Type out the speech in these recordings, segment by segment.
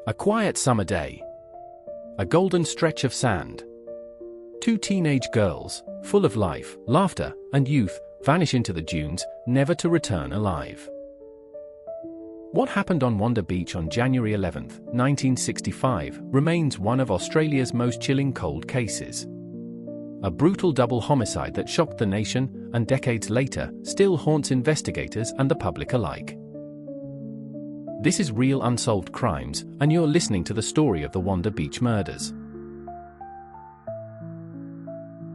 A quiet summer day. A golden stretch of sand. Two teenage girls, full of life, laughter, and youth, vanish into the dunes, never to return alive. What happened on Wanda Beach on January 11, 1965, remains one of Australia's most chilling cold cases. A brutal double homicide that shocked the nation and decades later still haunts investigators and the public alike. This is Real Unsolved Crimes, and you're listening to the story of the Wanda Beach Murders.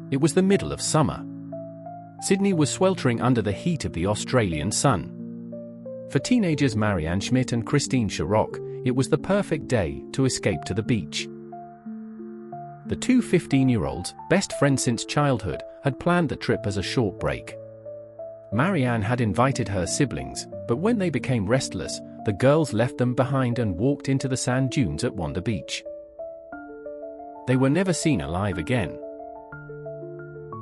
It was the middle of summer. Sydney was sweltering under the heat of the Australian sun. For teenagers Marianne Schmidt and Sharrock, it was the perfect day to escape to the beach. The two 15-year-olds, best friends since childhood, had planned the trip as a short break. Marianne had invited her siblings, but when they became restless, the girls left them behind and walked into the sand dunes at Wanda Beach. They were never seen alive again.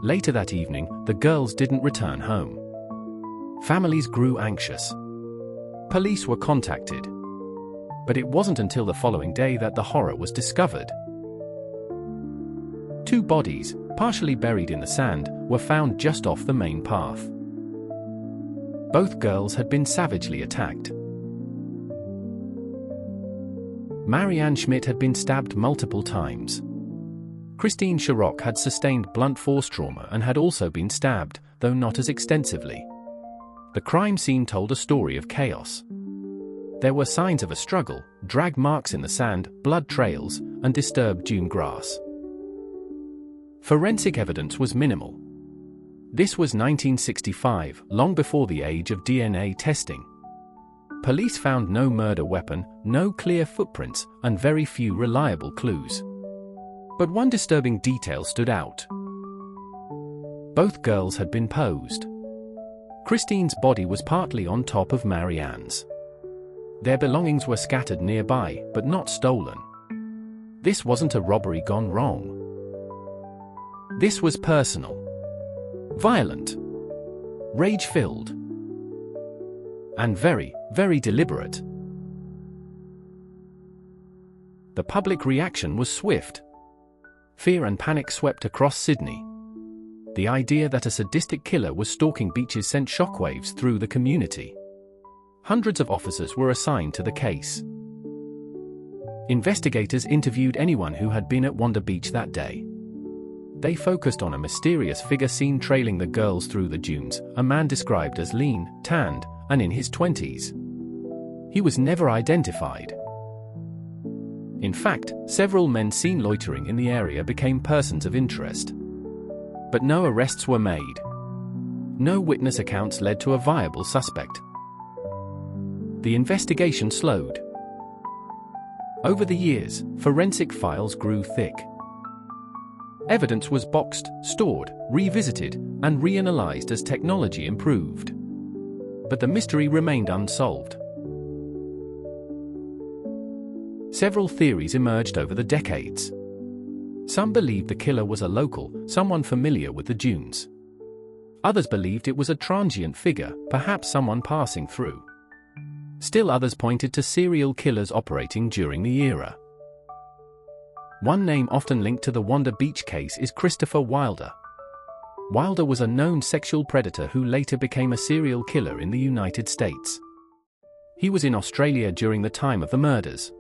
Later that evening, the girls didn't return home. Families grew anxious. Police were contacted. But it wasn't until the following day that the horror was discovered. Two bodies, partially buried in the sand, were found just off the main path. Both girls had been savagely attacked. Marianne Schmidt had been stabbed multiple times. Sharrock had sustained blunt force trauma and had also been stabbed, though not as extensively. The crime scene told a story of chaos. There were signs of a struggle, drag marks in the sand, blood trails, and disturbed dune grass. Forensic evidence was minimal. This was 1965, long before the age of DNA testing. Police found no murder weapon, no clear footprints, and very few reliable clues. But one disturbing detail stood out. Both girls had been posed. Christine's body was partly on top of Marianne's. Their belongings were scattered nearby, but not stolen. This wasn't a robbery gone wrong. This was personal. Violent. Rage-filled. And very, very deliberate. The public reaction was swift. Fear and panic swept across Sydney. The idea that a sadistic killer was stalking beaches sent shockwaves through the community. Hundreds of officers were assigned to the case. Investigators interviewed anyone who had been at Wanda Beach that day. They focused on a mysterious figure seen trailing the girls through the dunes, a man described as lean, tanned, and in his 20s. He was never identified. In fact, several men seen loitering in the area became persons of interest. But no arrests were made. No witness accounts led to a viable suspect. The investigation slowed. Over the years, forensic files grew thick. Evidence was boxed, stored, revisited, and reanalyzed as technology improved. But the mystery remained unsolved. Several theories emerged over the decades. Some believed the killer was a local, someone familiar with the dunes. Others believed it was a transient figure, perhaps someone passing through. Still others pointed to serial killers operating during the era. One name often linked to the Wanda Beach case is Christopher Wilder. Wilder was a known sexual predator who later became a serial killer in the United States. He was in Australia during the time of the murders.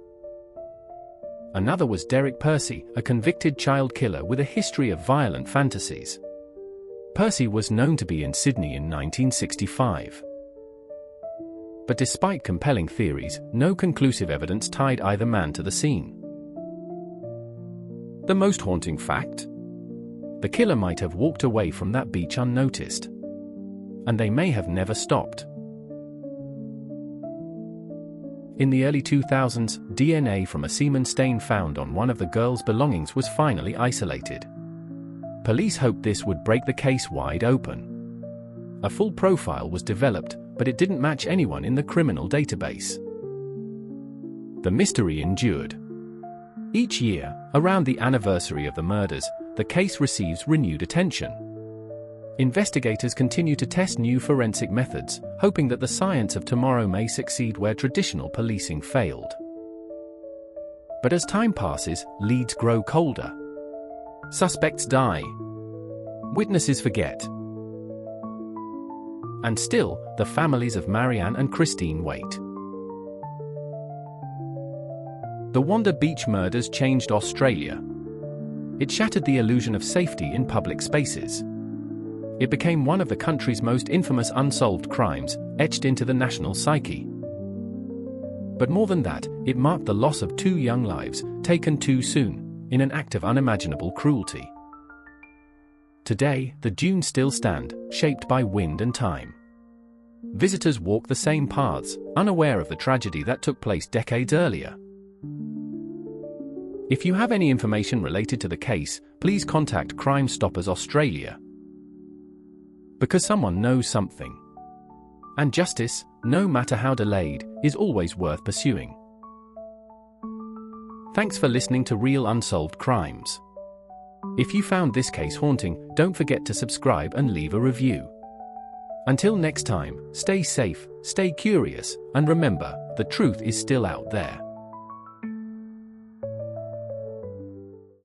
Another was Derek Percy, a convicted child killer with a history of violent fantasies. Percy was known to be in Sydney in 1965. But despite compelling theories, no conclusive evidence tied either man to the scene. The most haunting fact? The killer might have walked away from that beach unnoticed. And they may have never stopped. In the early 2000s, DNA from a semen stain found on one of the girls' belongings was finally isolated. Police hoped this would break the case wide open. A full profile was developed, but it didn't match anyone in the criminal database. The mystery endured. Each year, around the anniversary of the murders, the case receives renewed attention. Investigators continue to test new forensic methods, hoping that the science of tomorrow may succeed where traditional policing failed. But as time passes, leads grow colder. Suspects die. Witnesses forget. And still, the families of Marianne and Christine wait. The Wanda Beach Murders changed Australia. It shattered the illusion of safety in public spaces. It became one of the country's most infamous unsolved crimes, etched into the national psyche. But more than that, it marked the loss of 2 young lives, taken too soon, in an act of unimaginable cruelty. Today, the dunes still stand, shaped by wind and time. Visitors walk the same paths, unaware of the tragedy that took place decades earlier. If you have any information related to the case, please contact Crime Stoppers Australia. Because someone knows something. And justice, no matter how delayed, is always worth pursuing. Thanks for listening to Real Unsolved Crimes. If you found this case haunting, don't forget to subscribe and leave a review. Until next time, stay safe, stay curious, and remember, the truth is still out there.